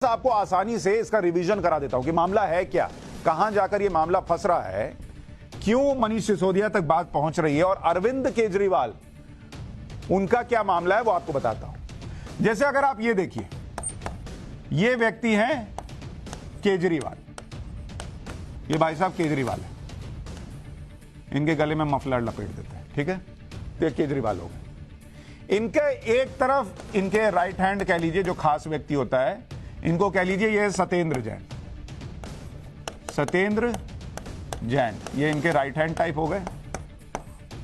आपको आसानी से इसका रिवीजन करा देता हूं कि मामला है क्या, कहां जाकर यह मामला फंस रहा है, क्यों मनीष सिसोदिया तक बात पहुंच रही है और अरविंद केजरीवाल उनका क्या मामला है वो आपको बताता हूं। जैसे अगर आप ये देखिए, ये व्यक्ति हैं केजरीवाल, ये भाई साहब केजरीवाल है, इनके गले में मफलर लपेट देते हैं, ठीक है, तो ये केजरीवाल हो गए। इनके एक तरफ इनके राइट हैंड कह लीजिए जो खास व्यक्ति होता है, इनको कह लीजिए ये सत्येंद्र जैन, सत्येंद्र जैन, ये इनके राइट हैंड टाइप हो गए,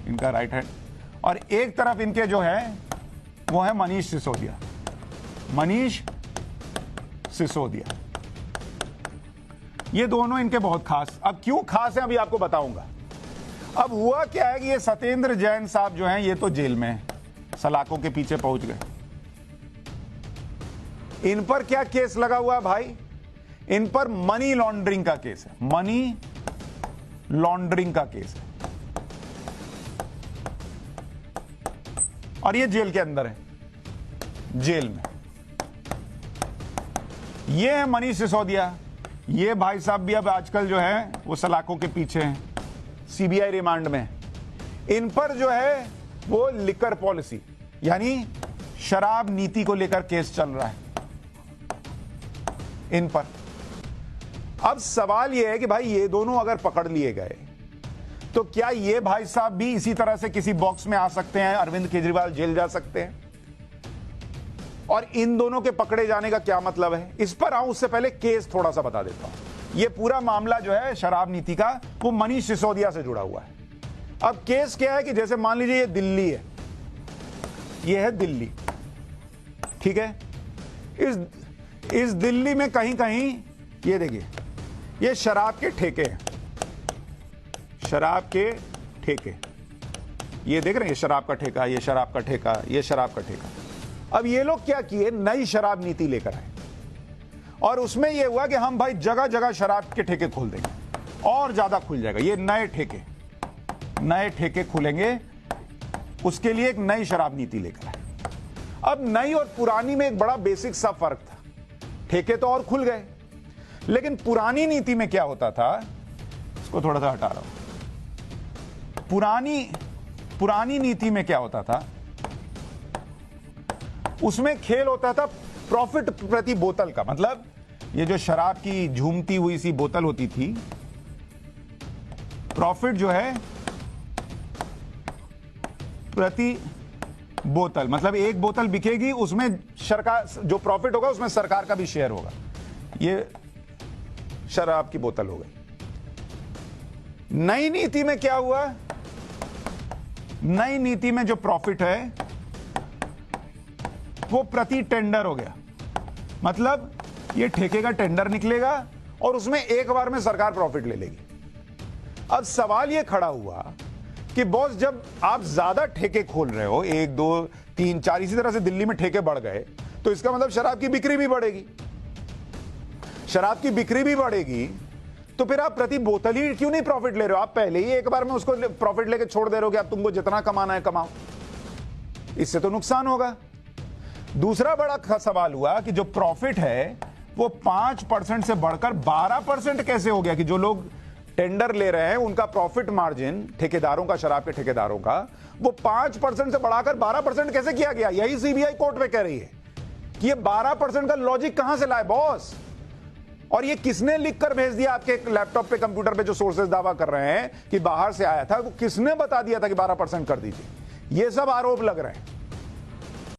इनका राइट हैंड। और एक तरफ इनके जो है वो है मनीष सिसोदिया, मनीष सिसोदिया, ये दोनों इनके बहुत खास। अब क्यों खास है अभी आपको बताऊंगा। अब हुआ क्या है कि ये सत्येंद्र जैन साहब जो हैं ये तो जेल में हैं, सलाखों के पीछे पहुंच गए। इन पर क्या केस लगा हुआ है भाई? इन पर मनी लॉन्ड्रिंग का केस है, मनी लॉन्ड्रिंग का केस है, और ये जेल के अंदर है, जेल में। ये है मनीष सिसोदिया, ये भाई साहब भी अब आजकल जो है वो सलाखों के पीछे हैं, सीबीआई रिमांड में। इन पर जो है वो लिकर पॉलिसी यानी शराब नीति को लेकर केस चल रहा है इन पर। अब सवाल यह है कि भाई ये दोनों अगर पकड़ लिए गए तो क्या ये भाई साहब भी इसी तरह से किसी बॉक्स में आ सकते हैं, अरविंद केजरीवाल जेल जा सकते हैं? और इन दोनों के पकड़े जाने का क्या मतलब है, इस पर आऊं उससे पहले केस थोड़ा सा बता देता हूं। ये पूरा मामला जो है शराब नीति का वो मनीष सिसोदिया से जुड़ा हुआ है। अब केस क्या है कि जैसे मान लीजिए ये दिल्ली है, ये है दिल्ली, ठीक है, इस दिल्ली में कहीं कहीं ये देखिए ये शराब के ठेके हैं, शराब के ठेके, ये देख रहे हैं, ये शराब का ठेका, ये शराब का ठेका, ये शराब का ठेका। अब ये लोग क्या किए, नई शराब नीति लेकर आए और उसमें ये हुआ कि हम भाई जगह जगह शराब के ठेके खोल देंगे और ज्यादा खुल जाएगा। ये नए ठेके खुलेंगे, उसके लिए एक नई शराब नीति लेकर आए। अब नई और पुरानी में एक बड़ा बेसिक सा फर्क था, ठेके तो और खुल गए, लेकिन पुरानी नीति में क्या होता था, इसको थोड़ा सा हटा रहा हूं। पुरानी नीति में क्या होता था, उसमें खेल होता था प्रॉफिट प्रति बोतल का। मतलब ये जो शराब की झूमती हुई सी बोतल होती थी, प्रॉफिट जो है प्रति बोतल, मतलब एक बोतल बिकेगी उसमें सरकार जो प्रॉफिट होगा उसमें सरकार का भी शेयर होगा। ये शराब की बोतल हो गई। नई नीति में क्या हुआ, नई नीति में जो प्रॉफिट है वो प्रति टेंडर हो गया। मतलब ये ठेके का टेंडर निकलेगा और उसमें एक बार में सरकार प्रॉफिट ले लेगी। अब सवाल ये खड़ा हुआ कि बॉस जब आप ज्यादा ठेके खोल रहे हो, 1 2 3 4 इसी तरह से दिल्ली में ठेके बढ़ गए, तो इसका मतलब शराब की बिक्री भी बढ़ेगी। शराब की बिक्री भी बढ़ेगी तो फिर आप प्रति बोतल ही क्यों नहीं प्रॉफिट ले रहे हो? आप पहले ही एक बार में उसको प्रॉफिट लेके छोड़ दे रहे हो कि आप तुमको जितना कमाना है कमाओ, इससे तो नुकसान होगा। दूसरा बड़ा सवाल हुआ कि जो प्रॉफिट है वो 5% से बढ़कर 12% कैसे हो गया कि जो लोग टेंडर ले रहे हैं उनका प्रॉफिट मार्जिन, ठेकेदारों का, शराब के ठेकेदारों का, वो 5% से बढ़ाकर 12% कैसे किया गया? यही सीबीआई कोर्ट में कह रही है कि ये 12% का लॉजिक कहां से लाए बॉस, और ये किसने लिख कर भेज दिया आपके लैपटॉप पे, कंप्यूटर पे जो सोर्सेज दावा कर रहे हैं कि बाहर से आया था, वो किसने बता दिया था कि 12% कर दीजिए? ये सब आरोप लग रहे हैं।